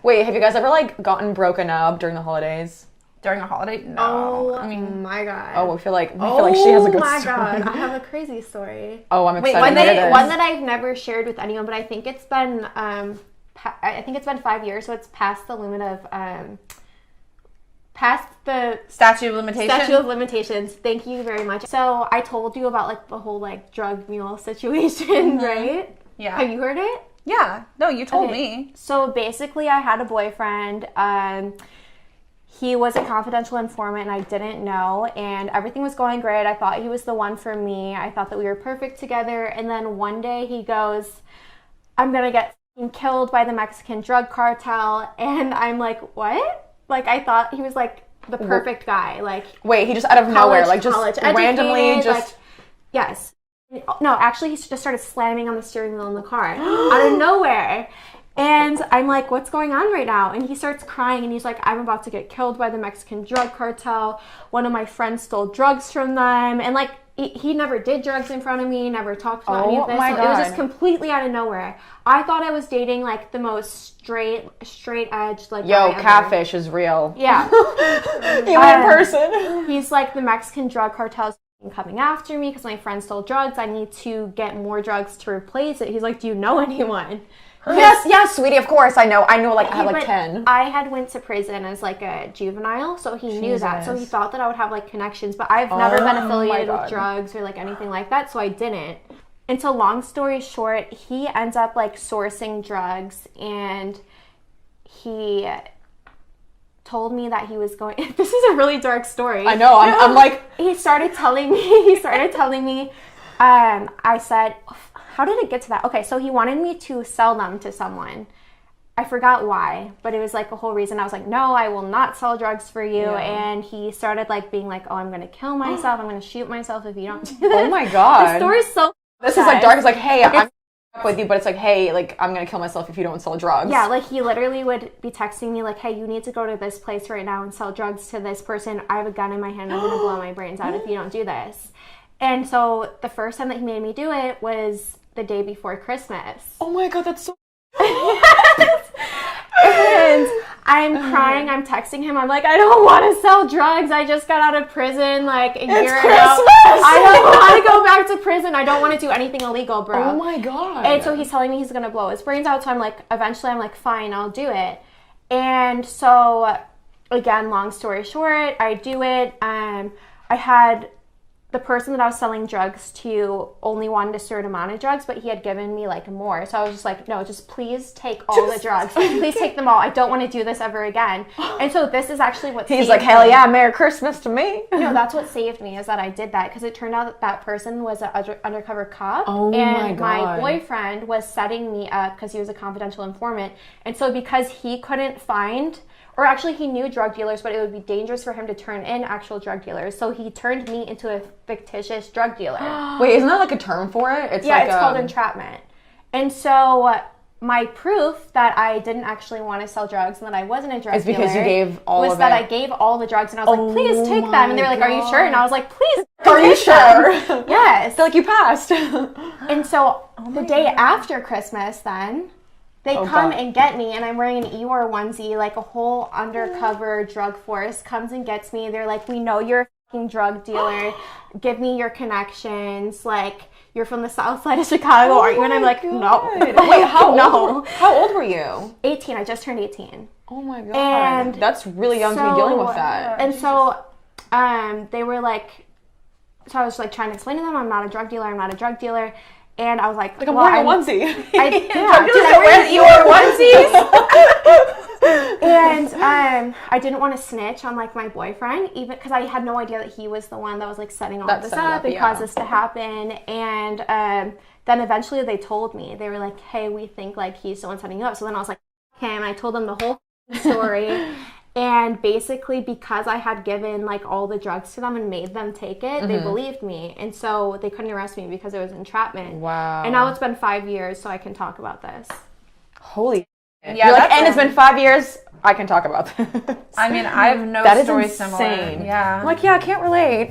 Wait, have you guys ever, like, gotten broken up during the holidays? During a holiday? No. Oh, I mean, my God. Oh, I feel like she has a good story. Oh, my God. I have a crazy story. Oh, I'm excited One to hear this. that I've never shared with anyone, but I think it's been, I think it's been 5 years, so it's past the limit of, past the statute of limitations. Statute of limitations. Thank you very much. So I told you about like the whole like drug mule situation, right? Yeah. Have you heard it? Yeah. No, you told me. So basically, I had a boyfriend. He was a confidential informant, and I didn't know. And everything was going great. I thought he was the one for me. I thought that we were perfect together. And then one day he goes, "I'm gonna get killed by the Mexican drug cartel," and I'm like, "What?" Like, I thought he was, like, the perfect guy. Like, wait, he just out of nowhere, like, just randomly just... Like, yes. No, actually, he just started slamming on the steering wheel in the car. Out of nowhere. And I'm like, what's going on right now? And he starts crying, and he's like, I'm about to get killed by the Mexican drug cartel. One of my friends stole drugs from them. And, like, he never did drugs in front of me, never talked about any of this. My so God. it was just completely out of nowhere. I thought I was dating, like, the most straight edge, like, Yo, guy catfish is real. Yeah. Even in person. He's like, the Mexican drug cartel's coming after me because my friend stole drugs. I need to get more drugs to replace it. He's like, do you know anyone? Yes, sweetie, of course. I know, like, I have, like, 10. I had went to prison as, like, a juvenile, so he knew that. So he thought that I would have, like, connections, but I've never been affiliated with drugs or, like, anything like that, so I didn't. And so, long story short, he ends up, like, sourcing drugs, and he told me that he was going... This is a really dark story. I know, I'm like... He started telling me, I said... How did it get to that? Okay, so he wanted me to sell them to someone. I forgot why, but it was like a whole reason. I was like, no, I will not sell drugs for you. Yeah. And he started like being like, oh, I'm going to kill myself. I'm going to shoot myself if you don't do this. Oh my God. The story's so This is like dark. It's like, hey, I'm with you, but it's like, hey, like, I'm going to kill myself if you don't sell drugs. Yeah, like he literally would be texting me like, hey, you need to go to this place right now and sell drugs to this person. I have a gun in my hand. I'm going to blow my brains out if you don't do this. And so the first time that he made me do it was the day before Christmas. Oh my God, that's so... And I'm crying, I'm texting him, I'm like, I don't want to sell drugs, I just got out of prison like a year ago. I don't want to go back to prison, I don't want to do anything illegal, bro. Oh my God. And so he's telling me he's going to blow his brains out, so I'm like, eventually I'm like, fine, I'll do it. And so, again, long story short, I do it. I had... The person that I was selling drugs to only wanted a certain amount of drugs, but he had given me like more. So I was just like, no, just please take all the drugs. Please take them all. I don't want to do this ever again. And so this is actually what He's like, hell yeah, Merry Christmas to me. No, that's what saved me, is that I did that, because it turned out that that person was an undercover cop. Oh and my boyfriend was setting me up because he was a confidential informant. And so because he couldn't find... Or actually, he knew drug dealers, but it would be dangerous for him to turn in actual drug dealers. So he turned me into a fictitious drug dealer. Wait, isn't that like a term for it? It's called entrapment. And so my proof that I didn't actually want to sell drugs and that I wasn't a drug dealer is because you gave all of it. Was that I gave all the drugs, and I was like, please take them. And they were like, are you sure? And I was like, please. Are you sure? Yes. Feel like you passed. And so the day after Christmas, then... They come and get me, and I'm wearing an Eeyore onesie, like a whole undercover drug force comes and gets me. They're like, we know you're a fucking drug dealer. Give me your connections. Like, you're from the south side of Chicago, aren't you? And I'm like, no. Wait, how old were you? 18. I just turned 18. Oh my God. And that's really young to be dealing with that. And so they were like, so I was like trying to explain to them, I'm not a drug dealer. And I was like, I'm wearing a onesie. I'm wearing onesies. And I didn't want to snitch on like my boyfriend, even because I had no idea that he was the one that was like setting all this up and caused this to happen. And then eventually they told me, they were like, hey, we think like he's the one setting you up. So then I was like, okay, and I told them the whole story. And basically, because I had given like all the drugs to them and made them take it, they believed me. And so they couldn't arrest me because it was entrapment. Wow. And now it's been 5 years, so I can talk about this. Holy. Yeah, like, and it's been 5 years, I can talk about this. I mean, I have no story similar. That is insane. Yeah. I'm like, yeah, I can't relate.